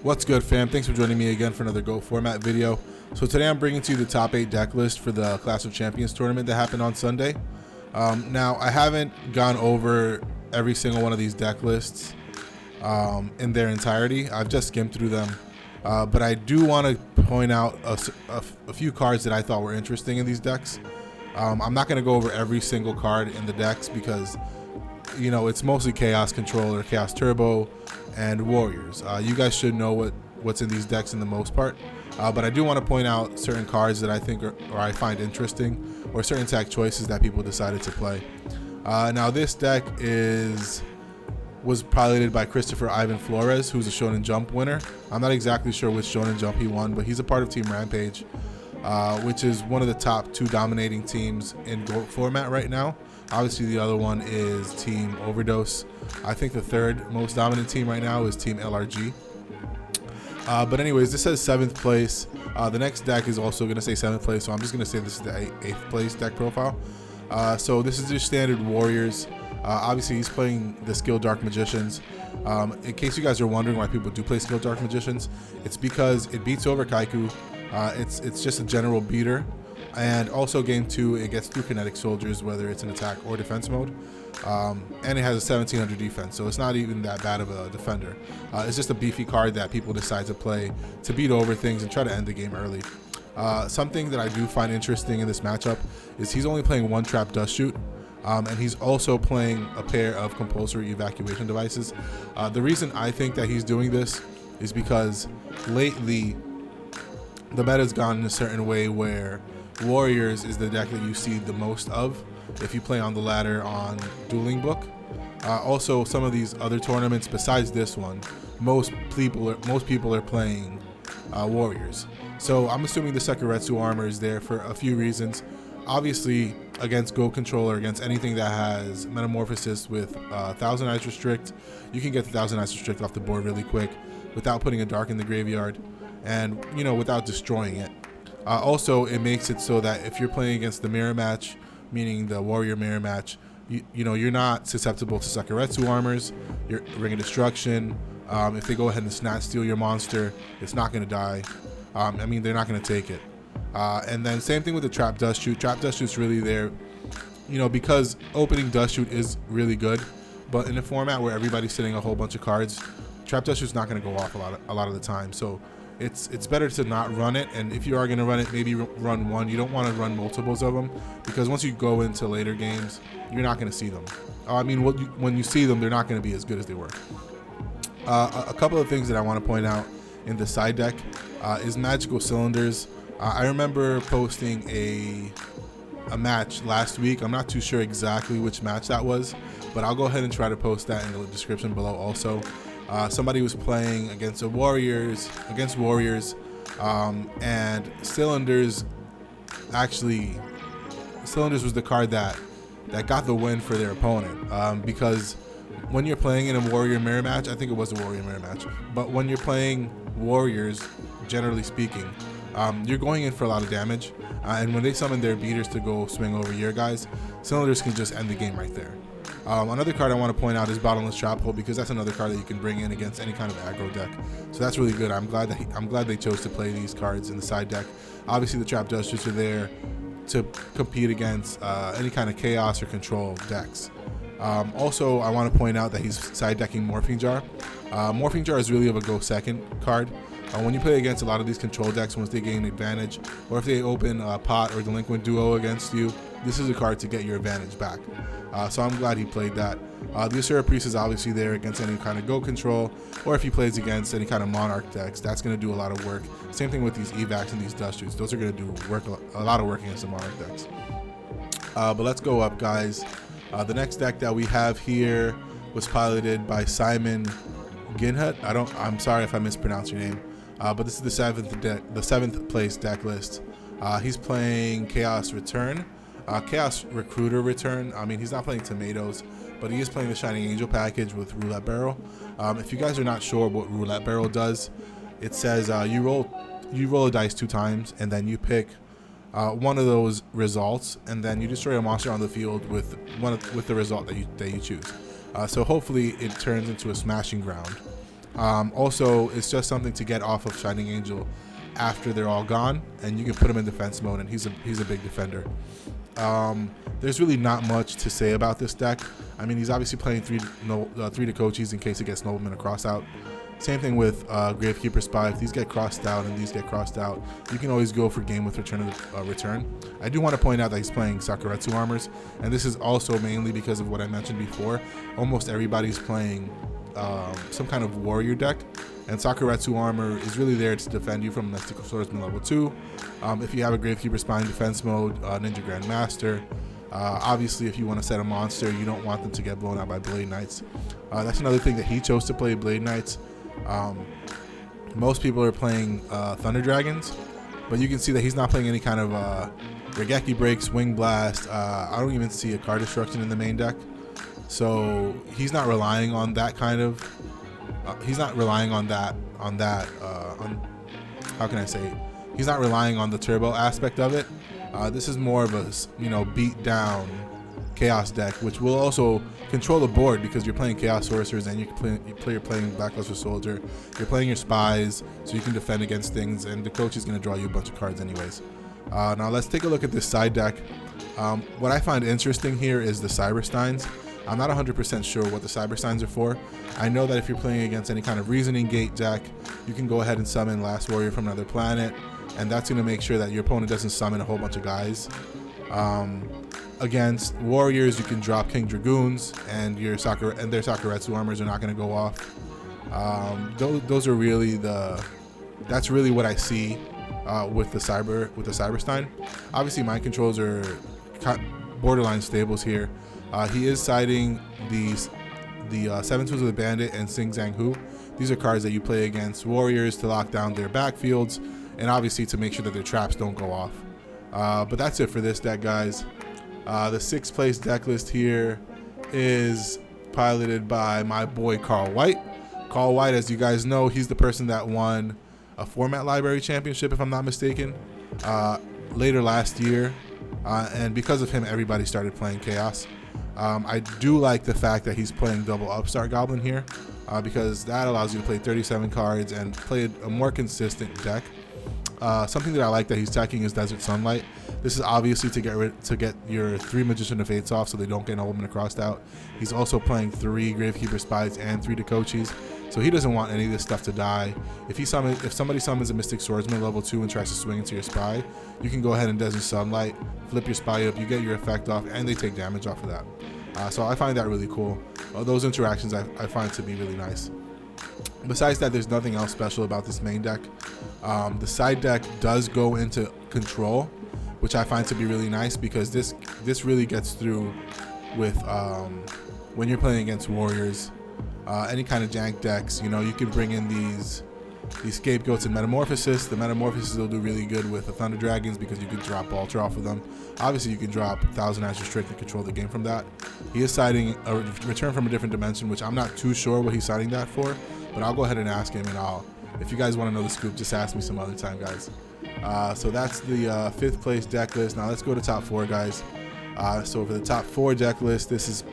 What's good, fam? Thanks for joining me again for another GoatFormat video. So today I'm bringing to you the top 8 deck list for the Clash of Champions tournament that happened on Sunday. Now, I haven't gone over every single one of these deck lists in their entirety. I've just skimmed through them. But I do want to point out a few cards that I thought were interesting in these decks. I'm not going to go over every single card in the decks because, you know, it's mostly Chaos Controller, Chaos Turbo, and Warriors. You guys should know what's in these decks in the most part. But I do want to point out certain cards that I think or I find interesting, or certain tag choices that people decided to play. Now this deck was piloted by Christopher Ivan Flores, who's a Shonen Jump winner. I'm not exactly sure which Shonen Jump he won, but he's a part of Team Rampage, which is one of the top 2 dominating teams in GoatFormat right now. Obviously, the other one is Team Overdose. I think the third most dominant team right now is Team LRG. But anyways, this says 7th place. The next deck is also going to say 7th place, so I'm just going to say this is the 8th place deck profile. So this is your standard Warriors. Obviously, he's playing the Skill Dark Magicians. In case you guys are wondering why people do play Skill Dark Magicians, it's because it beats over Kaiku. It's just a general beater. And also game 2, it gets through Kinetic Soldiers, whether it's in attack or defense mode. And it has a 1700 defense, so it's not even that bad of a defender. It's just a beefy card that people decide to play to beat over things and try to end the game early. Something that I do find interesting in this matchup is he's only playing 1 Trap Dust Shoot. And he's also playing a pair of compulsory evacuation devices. The reason I think that he's doing this is because lately the meta's gone in a certain way where Warriors is the deck that you see the most of if you play on the ladder on Dueling Book. Also, some of these other tournaments besides this one, most people are playing Warriors. So I'm assuming the Sekiretsu armor is there for a few reasons. Obviously, against Go Controller, against anything that has Metamorphosis with 1000 Eyes Restrict, you can get the 1000 Eyes Restrict off the board really quick without putting a Dark in the graveyard and, you know, without destroying it. Also, it makes it so that if you're playing against the mirror match, meaning the Warrior mirror match, you know, you're not susceptible to Sekiretsu armors, your Ring of Destruction. If they go ahead and snatch steal your monster, it's not going to die. I mean, they're not going to take it. And then same thing with the Trap Dust Shoot. Trap Dust Shoot's really there, you know, because opening Dust Shoot is really good, but in a format where everybody's sitting a whole bunch of cards, Trap Dust Shoot's not going to go off a lot of the time. So it's better to not run it, and if you are going to run it, maybe run one. You don't want to run multiples of them, because once you go into later games, you're not going to see them. I mean, when you see them, they're not going to be as good as they were. A couple of things that I want to point out in the side deck is Magical Cylinders. I remember posting a match last week. I'm not too sure exactly which match that was, but I'll go ahead and try to post that in the description below also. Somebody was playing against Warriors, and Cylinders was the card that got the win for their opponent, because when you're playing in a Warrior mirror match, I think it was a Warrior mirror match, but when you're playing Warriors, generally speaking, you're going in for a lot of damage, and when they summon their beaters to go swing over your guys, Cylinders can just end the game right there. Another card I want to point out is Bottomless Trap Hole, because that's another card that you can bring in against any kind of aggro deck. So that's really good. I'm glad they chose to play these cards in the side deck. Obviously, the Trap Dusters are there to compete against any kind of chaos or control decks. Also, I want to point out that he's side decking Morphing Jar. Morphing Jar is really of a go second card. When you play against a lot of these control decks, once they gain advantage, or if they open Pot or Delinquent Duo against you, this is a card to get your advantage back. So I'm glad he played that. The Asura Priest is obviously there against any kind of Go Control, or if he plays against any kind of Monarch decks, that's going to do a lot of work. Same thing with these Evacs and these Dust Shoots. Those are going to do a lot of work against the Monarch decks. But let's go up, guys. The next deck that we have here was piloted by Simon Ginhut. I'm sorry if I mispronounced your name. But this is the seventh place deck list. He's playing Chaos Return, Chaos Recruiter Return. I mean, he's not playing Tomatoes, but he is playing the Shining Angel package with Roulette Barrel. If you guys are not sure what Roulette Barrel does, it says you roll a dice 2 times, and then you pick one of those results, and then you destroy a monster on the field with the result that you choose. So hopefully it turns into a Smashing Ground Also, it's just something to get off of Shining Angel after they're all gone, and you can put him in defense mode, and he's a big defender. There's really not much to say about this deck. I mean, he's obviously playing three Dekochis in case it gets Nobleman or cross out. Same thing with Gravekeeper Spy. If these get crossed out and these get crossed out, you can always go for game with return of return. I do want to point out that he's playing Sakuretsu armors, and this is also mainly because of what I mentioned before. Almost everybody's playing some kind of warrior deck, and Sakuretsu armor is really there to defend you from Mystical Swordsman level 2. If you have a Gravekeeper Spy in defense mode, Ninja Grandmaster. Obviously, if you want to set a monster, you don't want them to get blown out by Blade Knights. That's another thing that he chose to play, Blade Knights. Most people are playing Thunder Dragons, but you can see that he's not playing any kind of Regeki Breaks, Wing Blast. I don't even see a card destruction in the main deck, so he's not relying on that kind of. He's not relying on that. How can I say? He's not relying on the turbo aspect of it. This is more of a beat down chaos deck, which will also control the board because you're playing Chaos Sorcerers and you're playing Blackluster Soldier. You're playing your spies, so you can defend against things, and the coach is going to draw you a bunch of cards anyways. Now let's take a look at this side deck. What I find interesting here is the Cybersteins. I'm not 100% sure what the Cybersteins are for. I know that if you're playing against any kind of Reasoning Gate deck, you can go ahead and summon Last Warrior from another planet, and that's going to make sure that your opponent doesn't summon a whole bunch of guys. Against Warriors, you can drop King Dragoons, and their Sakuretsu armors are not going to go off. Those are really that's really what I see with the Cyberstein. Obviously, mind controls are borderline stables here. He is siding the Seven Tools of the Bandit and Sing Zhang Hu. These are cards that you play against Warriors to lock down their backfields, and obviously to make sure that their traps don't go off. But that's it for this deck, guys. The 6th place deck list here is piloted by my boy Carl White. Carl White, as you guys know, he's the person that won a format library championship, if I'm not mistaken, later last year. And because of him, everybody started playing Chaos. I do like the fact that he's playing double Upstart Goblin here, because that allows you to play 37 cards and play a more consistent deck. Something that I like that he's attacking is Desert Sunlight. This is obviously to get your 3 Magician of Fates off so they don't get Nobleman crossed out. He's also playing 3 Gravekeeper Spies and 3 Dekochis, so he doesn't want any of this stuff to die. If somebody summons a Mystic Swordsman level 2 and tries to swing into your spy, you can go ahead and Desert Sunlight, flip your spy up, you get your effect off, and they take damage off of that. So I find that really cool. Those interactions I find to be really nice. Besides that, there's nothing else special about this main deck. The side deck does go into control, which I find to be really nice because this really gets through with when you're playing against Warriors. Any kind of jank decks, you can bring in these Scapegoats and Metamorphosis. The Metamorphosis will do really good with the Thunder Dragons because you can drop Altar off of them. Obviously, you can drop 1000 Azure Strict and control the game from that. He is citing a Return from a Different Dimension, which I'm not too sure what he's citing that for, but I'll go ahead and ask him, and if you guys want to know the scoop, just ask me some other time, guys. So that's the 5th place deck list. Now let's go to top 4, guys. So for the top 4 deck list, this is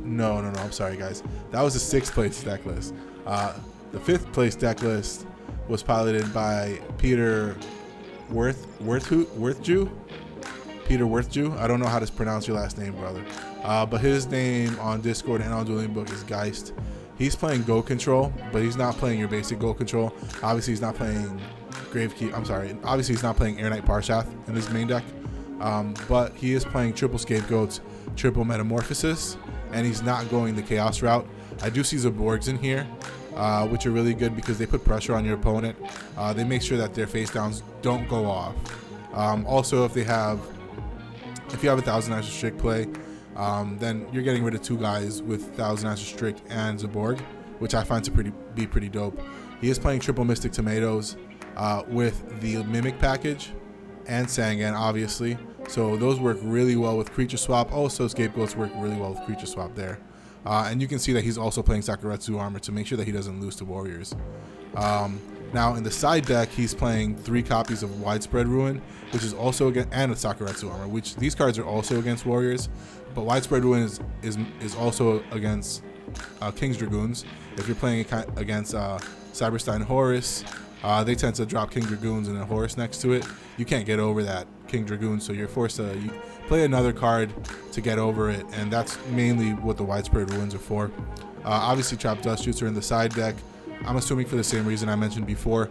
no, I'm sorry, guys. That was the 6th place deck list. The 5th place deck list was piloted by Peter Worthju. Peter Worthju. I don't know how to pronounce your last name, brother. But his name on Discord and on Dueling Book is Geist. He's playing Go Control, but he's not playing your basic Go Control. Obviously, he's not playing Obviously, he's not playing Air Knight Parshath in his main deck. But he is playing triple Scapegoats, triple Metamorphosis, and he's not going the Chaos route. I do see Zaborgs in here, which are really good because they put pressure on your opponent. They make sure that their face downs don't go off. Also, if you have a 1000 Azure Strict play, then you're getting rid of 2 guys with 1000 Azure Strict and Zaborg, which I find to be pretty dope. He is playing triple Mystic Tomatoes with the Mimic package and Sangan, obviously. So those work really well with Creature Swap. Also, Scapegoats work really well with Creature Swap there. And you can see that he's also playing Sakuretsu armor to make sure that he doesn't lose to Warriors. Now in the side deck, he's playing 3 copies of Widespread Ruin, which is also and a Sakuretsu armor, which these cards are also against Warriors, but Widespread Ruin is also against King's Dragoons. If you're playing against Cyberstein Horus, they tend to drop King Dragoons and a Horus next to it. You can't get over that King Dragoon, so you're forced to play another card to get over it, and that's mainly what the widespread ruins are for. Obviously, Trap Dust Shoots are in the side deck. I'm assuming for the same reason I mentioned before.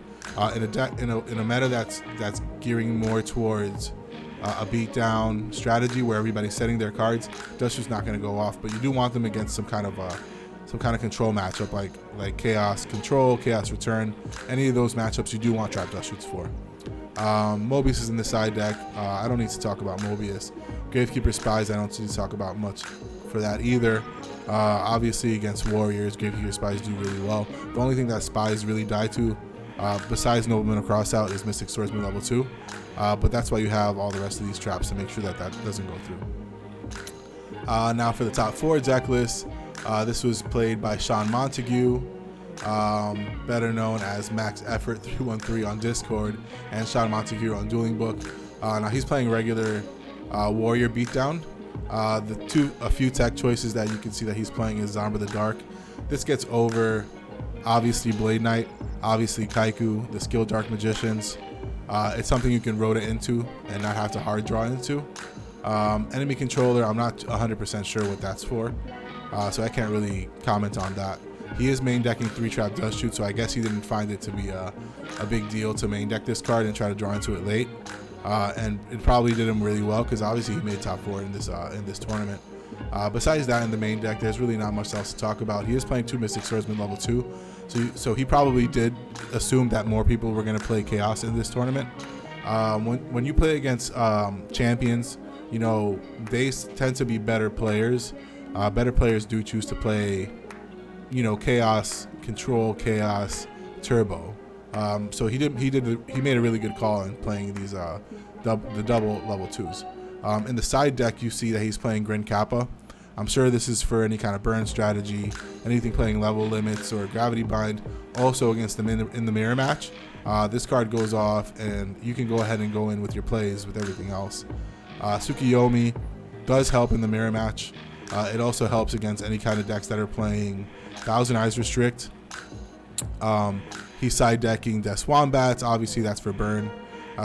In a meta that's gearing more towards a beatdown strategy where everybody's setting their cards, Dust Shoot's not going to go off, but you do want them against some kind of control matchup like Chaos Control, Chaos Return. Any of those matchups you do want Trap Dust Shoots for. Mobius is in the side deck. I don't need to talk about Mobius. Gravekeeper Spies, I don't need to talk about much for that either. Obviously against Warriors, Gravekeeper Spies do really well. The only thing that Spies really die to, besides Nobleman of Crossout, is Mystic Swordsman level 2. But that's why you have all the rest of these traps to make sure that doesn't go through. Now for the top 4 deck list, this was played by Sean Montague, better known as Max Effort 313 on Discord, and Sean Montague on Dueling Book. Now he's playing regular Warrior Beatdown. A few tech choices that you can see that he's playing is Zomba the Dark. This gets over obviously Blade Knight, obviously Kaiku, the Skilled Dark Magicians. It's something you can rota into and not have to hard draw into. Enemy Controller, I'm not 100% sure what that's for, so I can't really comment on that. He is main decking 3 Trap Dust Shoot, so I guess he didn't find it to be a big deal to main deck this card and try to draw into it late. And it probably did him really well because obviously he made top 4 in this tournament. Besides that, in the main deck, there's really not much else to talk about. He is playing 2 Mystic Swordsman level 2, so he probably did assume that more people were going to play Chaos in this tournament. When you play against champions, you know, they tend to be better players. Better players do choose to play, you know, Chaos Control, Chaos Turbo. So he made a really good call in playing these the double level 2s. In the side deck, you see that he's playing Grin Kappa. I'm sure this is for any kind of burn strategy, anything playing level limits or gravity bind. Also against them in the mirror match, this card goes off, and you can go ahead and go in with your plays with everything else. Tsukiyomi does help in the mirror match. It also helps against any kind of decks that are playing Thousand Eyes Restrict. He's side decking Death Wombats, obviously that's for burn.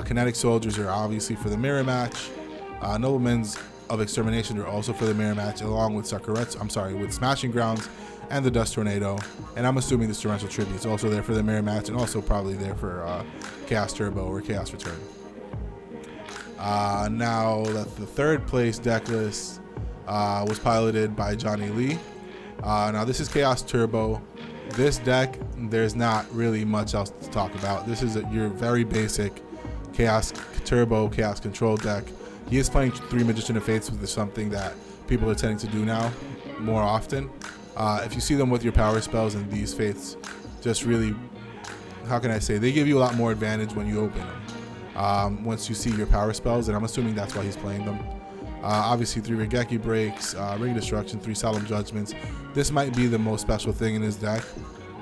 Kinetic Soldiers are obviously for the mirror match. Noblemen's of Extermination are also for the mirror match, along with with Smashing Grounds and the Dust Tornado. And I'm assuming this Torrential Tribute is also there for the mirror match, and also probably there for Chaos Turbo or Chaos Return. Now that the 3rd place deck list was piloted by Johnny Lee. Now this is Chaos Turbo. This deck, there's not really much else to talk about. This is your very basic Chaos Turbo, Chaos Control deck. He is playing 3 Magician of Fates, which is something that people are tending to do now more often. If you see them with your power spells and these Fates, just really, how can I say, they give you a lot more advantage when you open them. Once you see your power spells, and I'm assuming that's why he's playing them. Obviously 3 Regeki Breaks, Ring of Destruction, 3 Solemn Judgments. This might be the most special thing in his deck.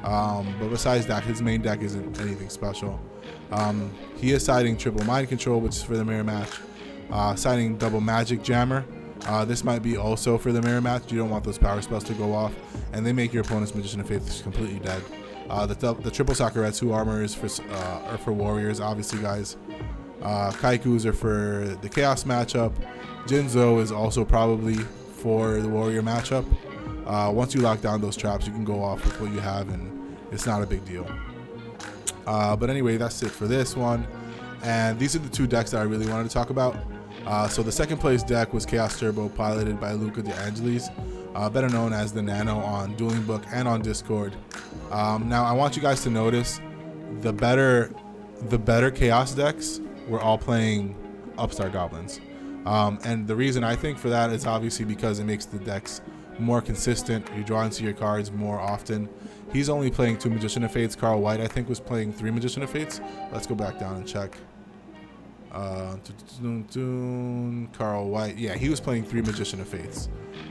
But besides that, his main deck isn't anything special. He is siding Triple Mind Control, which is for the mirror match. Siding Double Magic Jammer. This might be also for the mirror match. You don't want those power spells to go off, and they make your opponent's Magician of Faith completely dead. The Triple Sakuretsu armor is are for Warriors, obviously, guys. Kaikus are for the Chaos matchup. Jinzo is also probably for the Warrior matchup. Once you lock down those traps, you can go off with what you have, and it's not a big deal. But anyway, that's it for this one. And these are the 2 decks that I really wanted to talk about. So the 2nd place deck was Chaos Turbo, piloted by Luca De Angelis, better known as the Nano on Dueling Book and on Discord. Now I want you guys to notice the better Chaos decks were all playing Upstart Goblins. And the reason I think for that is obviously because it makes the decks more consistent. You draw into your cards more often. He's only playing 2 Magician of Fates. Carl White, I think, was playing 3 Magician of Fates. Let's go back down and check. Carl White, yeah, he was playing 3 Magician of Fates.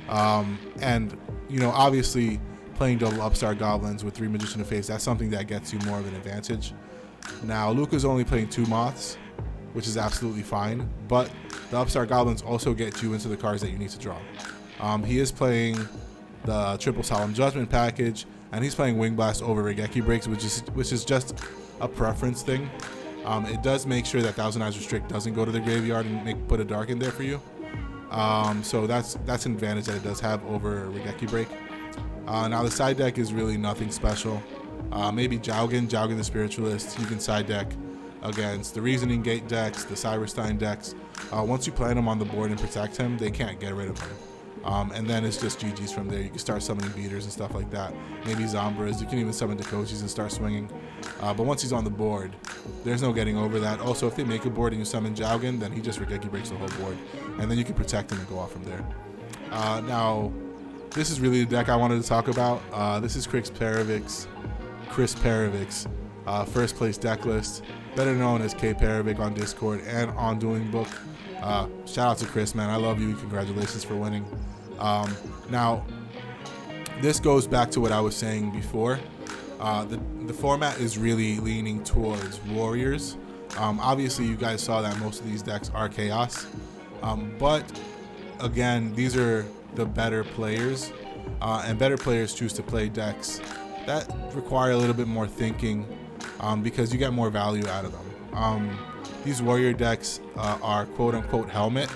And, you know, obviously playing double Upstart Goblins with 3 Magician of Fates, that's something that gets you more of an advantage. Now, Luca's only playing 2 Moths, which is absolutely fine, but the Upstart Goblins also get you into the cards that you need to draw. He is playing the Triple Solemn Judgment package, and he's playing Wing Blast over Regeki Breaks, which is just a preference thing. It does make sure that Thousand Eyes Restrict doesn't go to the graveyard and put a Dark in there for you. So that's an advantage that it does have over Regeki Break. Now the side deck is really nothing special. Maybe Jaugen the Spiritualist, you can side deck against the Reasoning Gate decks, the Cyberstein decks. Once you plant him on the board and protect him, they can't get rid of him. And then it's just GG's from there. You can start summoning beaters and stuff like that. Maybe Zombras. You can even summon Dakoshis and start swinging. But once he's on the board, there's no getting over that. Also, if they make a board and you summon Jaugen, then he just Regeki Breaks the whole board. And then you can protect him and go off from there. Now, this is really the deck I wanted to talk about. This is Chris Perovic's first place deck list, better known as K Perovic on Discord and on Dueling Book. Shout out to Chris, man. I love you. Congratulations for winning. Now, this goes back to what I was saying before. The format is really leaning towards warriors. Obviously, you guys saw that most of these decks are chaos. But again, these are the better players, and better players choose to play decks that require a little bit more thinking, because you get more value out of them. These warrior decks are quote-unquote helmet,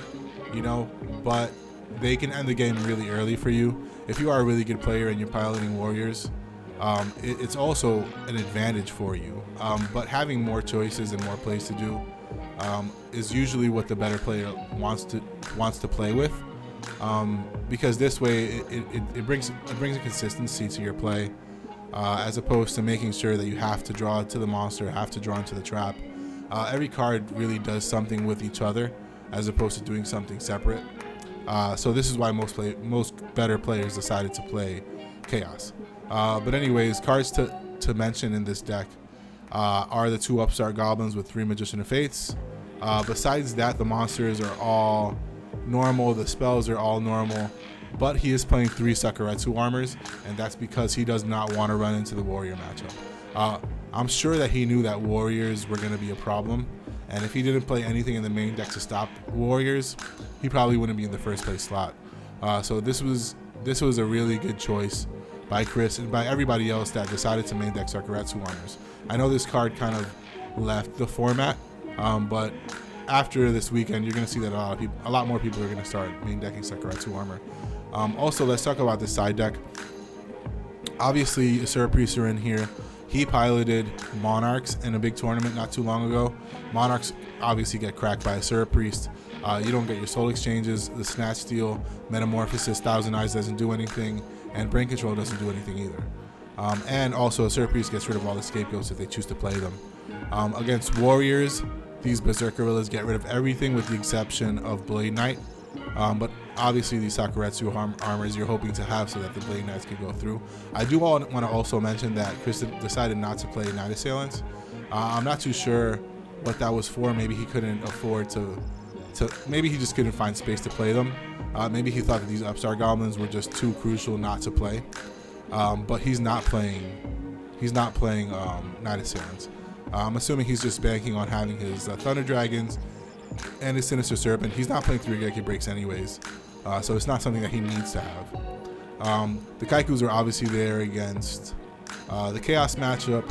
you know, but they can end the game really early for you. If you are a really good player and you're piloting warriors, it's also an advantage for you. But having more choices and more plays to do is usually what the better player wants to play with, because this way it brings a consistency to your play, as opposed to making sure that you have to draw to the monster, have to draw into the trap. Every card really does something with each other, as opposed to doing something separate. So this is why most better players decided to play Chaos. But anyways, cards to mention in this deck are the 2 Upstart Goblins with 3 Magician of Fates. Besides that, the monsters are all normal, the spells are all normal, but he is playing 3 Sakuretsu armors, and that's because he does not want to run into the warrior matchup. I'm sure that he knew that warriors were going to be a problem, and if he didn't play anything in the main deck to stop warriors, he probably wouldn't be in the first place slot. So this was a really good choice by Chris and by everybody else that decided to main deck Sakuretsu armors. I know this card kind of left the format, but after this weekend, you're going to see that a lot more people are going to start main decking Sakuretsu armor. Also, let's talk about the side deck. Obviously, Asura Priests are in here. He piloted Monarchs in a big tournament not too long ago. Monarchs obviously get cracked by Asura Priest. You don't get your soul exchanges, the Snatch Steal, Metamorphosis, Thousand Eyes doesn't do anything, and Brain Control doesn't do anything either. And also, Asura Priest gets rid of all the scapegoats if they choose to play them. Against Warriors, these Berserker Gorillas get rid of everything with the exception of Blade Knight. But obviously these Sakuretsu armors you're hoping to have so that the Blade Knights can go through. I do want to also mention that Chris decided not to play Night Assailants. I'm not too sure what that was for. Maybe he couldn't afford to maybe he just couldn't find space to play them. Maybe he thought that these Upstart Goblins were just too crucial not to play. But he's not playing Night Assailants. I'm assuming he's just banking on having his Thunder Dragons and his Sinister Serpent. He's not playing 3 Regeki Breaks anyways, so it's not something that he needs to have. The Kaikus are obviously there against the Chaos matchup.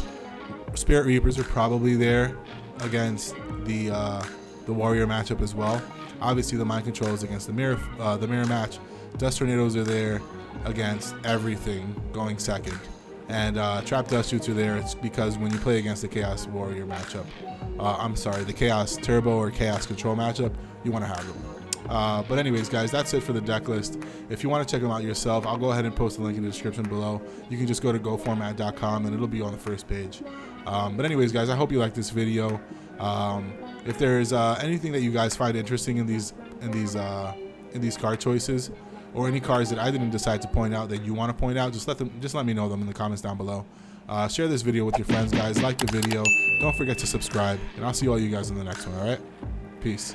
Spirit Reapers are probably there against the Warrior matchup as well. Obviously the Mind Control is against the Mirror match. Dust Tornadoes are there against everything going second. And Trap Dust Shoots are there. It's because when you play against the Chaos Warrior matchup, the Chaos Turbo or Chaos Control matchup, you want to have them. But anyways, guys, that's it for the deck list. If you want to check them out yourself, I'll go ahead and post a link in the description below. You can just go to GoatFormat.com and it'll be on the first page. But anyways, guys, I hope you liked this video. If there's anything that you guys find interesting in these card choices, or any cards that I didn't decide to point out that you want to point out, just let me know them in the comments down below. Share this video with your friends, guys. Like the video. Don't forget to subscribe, and I'll see all you guys in the next one. All right, peace.